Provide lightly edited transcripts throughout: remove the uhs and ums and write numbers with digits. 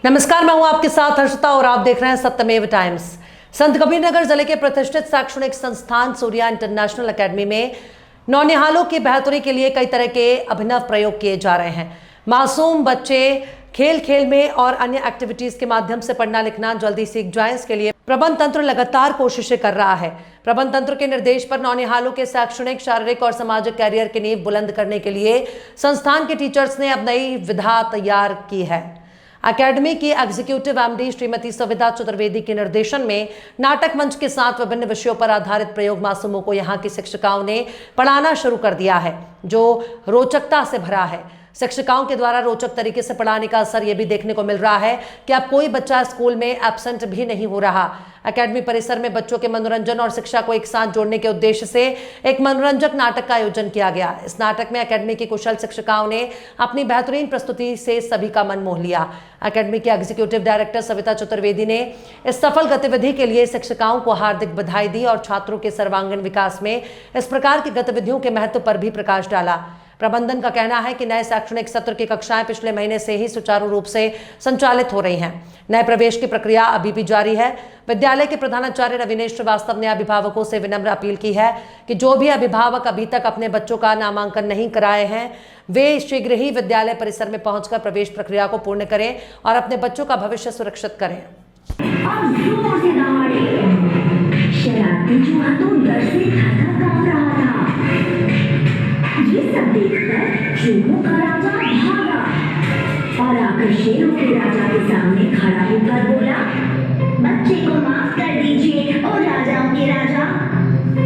नमस्कार, मैं हूं आपके साथ हर्षिता और आप देख रहे हैं सत्यमेव टाइम्स। संत कबीरनगर जिले के प्रतिष्ठित शैक्षणिक संस्थान सूर्या इंटरनेशनल एकेडमी में नौनिहालों की बेहतरी के लिए कई तरह के अभिनव प्रयोग किए जा रहे हैं। मासूम बच्चे खेल खेल में और अन्य एक्टिविटीज के माध्यम से पढ़ना लिखना जल्दी सीख जाएं, इसके लिए प्रबंध तंत्र लगातार कोशिशें कर रहा है। प्रबंध तंत्र के निर्देश पर नौनिहालों के शैक्षणिक, शारीरिक और सामाजिक कैरियर की नींव बुलंद करने के लिए संस्थान के टीचर्स ने अब नई विधा तैयार की है। अकेडमी की एग्जीक्यूटिव एमडी श्रीमती सविता चतुर्वेदी के निर्देशन में नाटक मंच के साथ विभिन्न विषयों पर आधारित प्रयोग मासूमों को यहाँ की शिक्षिकाओं ने पढ़ाना शुरू कर दिया है, जो रोचकता से भरा है। शिक्षिकाओं के द्वारा रोचक तरीके से पढ़ाने का असर यह भी देखने को मिल रहा है कि अब कोई बच्चा स्कूल में एब्सेंट भी नहीं हो रहा। एकेडमी परिसर में बच्चों के मनोरंजन और शिक्षा को एक साथ जोड़ने के उद्देश्य से एक मनोरंजक नाटक का आयोजन किया गया। इस नाटक में एकेडमी की कुशल शिक्षिकाओं ने अपनी बेहतरीन प्रस्तुति से सभी का मन मोह लिया। एकेडमी के एग्जीक्यूटिव डायरेक्टर सविता चतुर्वेदी ने इस सफल गतिविधि के लिए शिक्षिकाओं को हार्दिक बधाई दी और छात्रों के सर्वांगीण विकास में इस प्रकार की गतिविधियों के महत्व पर भी प्रकाश डाला। प्रबंधन का कहना है कि नए शैक्षणिक सत्र की कक्षाएं पिछले महीने से ही सुचारू रूप से संचालित हो रही हैं। नए प्रवेश की प्रक्रिया अभी भी जारी है। विद्यालय के प्रधानाचार्य रविनेश श्रीवास्तव ने अभिभावकों से विनम्र अपील की है कि जो भी अभिभावक अभी तक अपने बच्चों का नामांकन नहीं कराए हैं, वे शीघ्र ही विद्यालय परिसर में पहुंचकर प्रवेश प्रक्रिया को पूर्ण करें और अपने बच्चों का भविष्य सुरक्षित करें। ये सब देखकर चूहों का राजा भागा और आकर शेरों के राजा के सामने खड़ा होकर बोला, बच्चे को माफ कर दीजिए और राजाओं के राजा।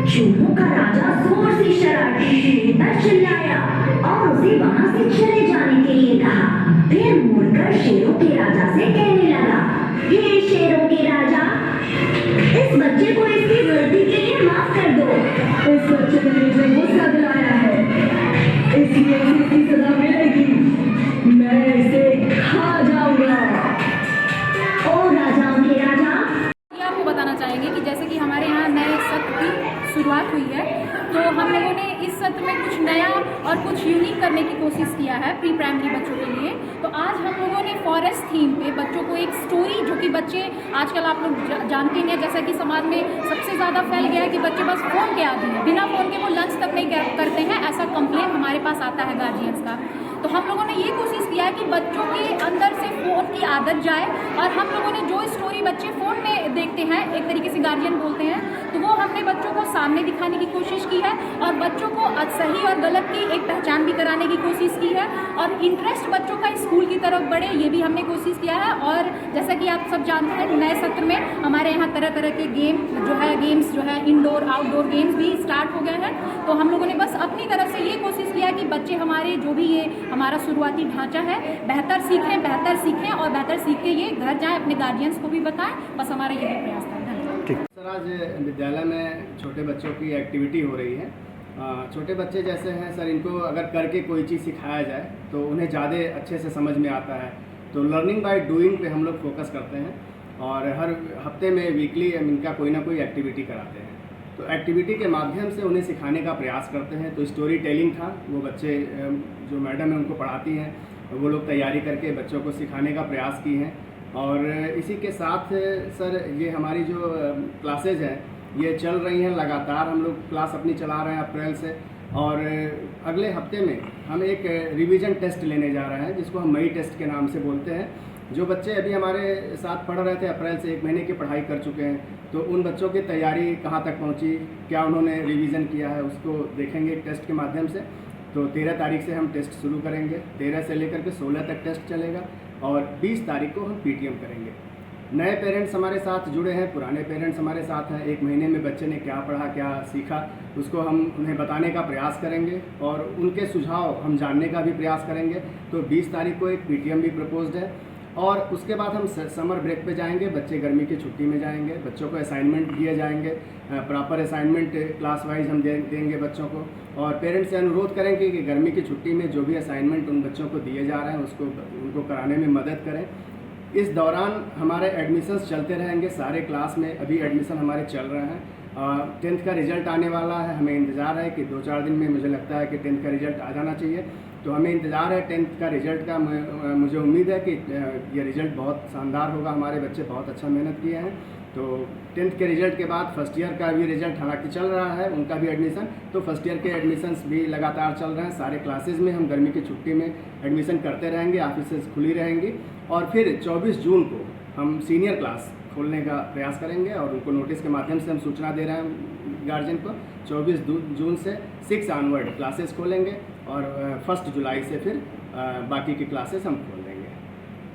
चूहों का राजा जोर से शरारती शेर पर चिल्लाया और उसे वहां से चले जाने के लिए कहा। फिर मुड़कर शेरों के राजा से कहने लगा, हे शेरों के राजा, इस बच्चे को इसकी गलती के लिए माफ कर दो। इस बच्चे ने मुझे गुस्सा दिलाया है, इसलिए इसकी सजा मिलेगी। मैं इसे खा जाऊंगा। ओ राजाओं के राजा। ये आपको बताना चाहेंगे कि जैसे कि हमारे यहाँ नए सत्र की शुरुआत हुई है, तो हम लोगों ने इस सत्र में कुछ नया और कुछ यूनिक करने की कोशिश किया है प्री प्राइमरी बच्चों के लिए। तो आज हम लोगों ने फॉरेस्ट थीम पे बच्चों को एक स्टोरी, जो कि बच्चे आजकल आप लोग जानते हैं जैसा कि समाज में सबसे ज़्यादा फैल गया है कि बच्चे बस फ़ोन के आदी हैं, बिना फ़ोन के वो लंच तक नहीं करते हैं, ऐसा कंप्लेन हमारे पास आता है गार्जियंस का। तो हम लोगों ने ये कोशिश किया है कि बच्चों के अंदर से फ़ोन की आदत जाए और हम लोगों ने जो स्टोरी बच्चे फ़ोन में देखते हैं, एक तरीके से गार्जियन बोलते हैं, तो वो हमने बच्चों को सामने दिखाने की कोशिश की है और बच्चों को सही और गलत की एक पहचान भी कराने की कोशिश की है और इंटरेस्ट बच्चों का स्कूल की तरफ बढ़े, ये भी हमने कोशिश किया है। और जैसा कि आप सब जानते हैं, नए सत्र में हमारे यहाँ तरह तरह के गेम्स जो है इंडोर आउटडोर गेम्स भी स्टार्ट हो गए हैं। तो हम लोगों ने बस अपनी तरफ से ये कोशिश किया कि बच्चे हमारे जो भी ये हमारा शुरुआती ढांचा है, बेहतर सीखें और बेहतर सीख के ये घर जाएं, अपने गार्जियंस को भी बताएं। बस हमारा यही प्रयास था। सर, आज विद्यालय में छोटे बच्चों की एक्टिविटी हो रही है। छोटे बच्चे जैसे हैं सर, इनको अगर करके कोई चीज़ सिखाया जाए तो उन्हें ज़्यादा अच्छे से समझ में आता है। तो लर्निंग बाय डूइंग पे हम लोग फोकस करते हैं और हर हफ्ते में वीकली इनका कोई ना कोई एक्टिविटी कराते हैं। तो एक्टिविटी के माध्यम से उन्हें सिखाने का प्रयास करते हैं। तो स्टोरी टेलिंग था, वो बच्चे जो मैडम है उनको पढ़ाती हैं, वो लोग तैयारी करके बच्चों को सिखाने का प्रयास की हैं। और इसी के साथ सर, ये हमारी जो क्लासेज हैं ये चल रही हैं लगातार। हम लोग क्लास अपनी चला रहे हैं अप्रैल से और अगले हफ्ते में हम एक रिवीजन टेस्ट लेने जा रहे हैं, जिसको हम मई टेस्ट के नाम से बोलते हैं। जो बच्चे अभी हमारे साथ पढ़ रहे थे, अप्रैल से 1 महीने की पढ़ाई कर चुके हैं, तो उन बच्चों की तैयारी कहाँ तक पहुँची, क्या उन्होंने रिवीजन किया है, उसको देखेंगे टेस्ट के माध्यम से। तो 13 तारीख से हम टेस्ट शुरू करेंगे, 13 से लेकर के 16 तक टेस्ट चलेगा और 20 तारीख को हम पीटीएम करेंगे। नए पेरेंट्स हमारे साथ जुड़े हैं, पुराने पेरेंट्स हमारे साथ हैं। 1 महीने में बच्चे ने क्या पढ़ा, क्या सीखा, उसको हम उन्हें बताने का प्रयास करेंगे और उनके सुझाव हम जानने का भी प्रयास करेंगे। तो 20 तारीख को एक पीटीएम भी प्रपोज्ड है और उसके बाद हम समर ब्रेक पे जाएंगे, बच्चे गर्मी की छुट्टी में जाएंगे। बच्चों को असाइनमेंट दिए जाएंगे, प्रॉपर असाइनमेंट क्लास वाइज हम देंगे बच्चों को और पेरेंट्स से अनुरोध करेंगे कि गर्मी की छुट्टी में जो भी असाइनमेंट उन बच्चों को दिए जा रहे हैं उसको उनको कराने में मदद करें। इस दौरान हमारे एडमिशन्स चलते रहेंगे सारे क्लास में। अभी एडमिशन हमारे चल रहे हैं। 10th का रिजल्ट आने वाला है, हमें इंतज़ार है कि 2-4 दिन में मुझे लगता है कि 10th का रिजल्ट आ जाना चाहिए तो हमें इंतज़ार है 10th का रिज़ल्ट का। मुझे उम्मीद है कि ये रिज़ल्ट बहुत शानदार होगा। हमारे बच्चे बहुत अच्छा मेहनत किए हैं। तो 10th के रिज़ल्ट के बाद फर्स्ट ईयर का भी रिज़ल्ट हालांकि चल रहा है, उनका भी एडमिशन, तो फर्स्ट ईयर के एडमिशन्स भी लगातार चल रहे हैं। सारे क्लासेस में हम गर्मी की छुट्टी में एडमिशन करते रहेंगे, ऑफिसेज खुली रहेंगी। और फिर 24 जून को हम सीनियर क्लास खोलने का प्रयास करेंगे और उनको नोटिस के माध्यम से हम सूचना दे रहे हैं गार्जियन को। 24 जून से 6 ऑनवर्ड क्लासेस खोलेंगे और 1 जुलाई से फिर बाकी की क्लासेस हम खोल देंगे।